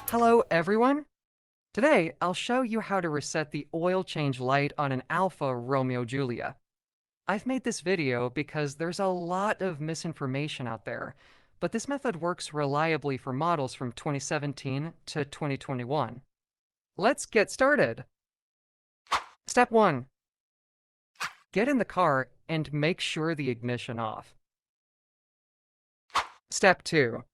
Hello everyone! Today I'll show you how to reset the oil change light on an Alfa Romeo Giulia. I've made this video because there's a lot of misinformation out there, but this method works reliably for models from 2017 to 2021. Let's get started! Step 1. Get in the car and make sure the ignition off. Step 2.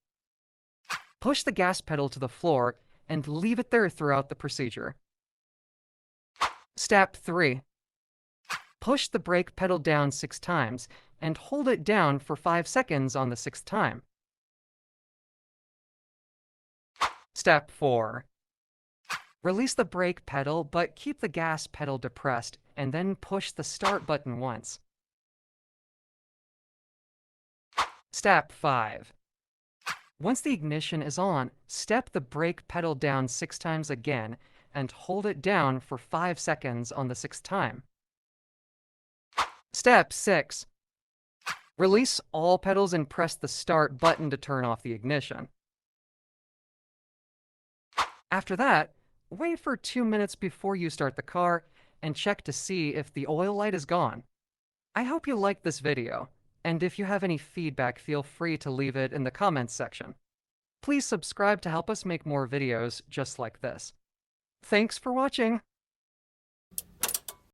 Push the gas pedal to the floor and leave it there throughout the procedure. Step 3. Push the brake pedal down 6 times and hold it down for 5 seconds on the 6th time. Step 4. Release the brake pedal but keep the gas pedal depressed and then push the start button once. Step 5. Once the ignition is on, step the brake pedal down 6 times again and hold it down for 5 seconds on the 6th time. Step 6. Release all pedals and press the start button to turn off the ignition. After that, wait for 2 minutes before you start the car and check to see if the oil light is gone. I hope you liked this video, and if you have any feedback, feel free to leave it in the comments section. Please subscribe to help us make more videos just like this. Thanks for watching!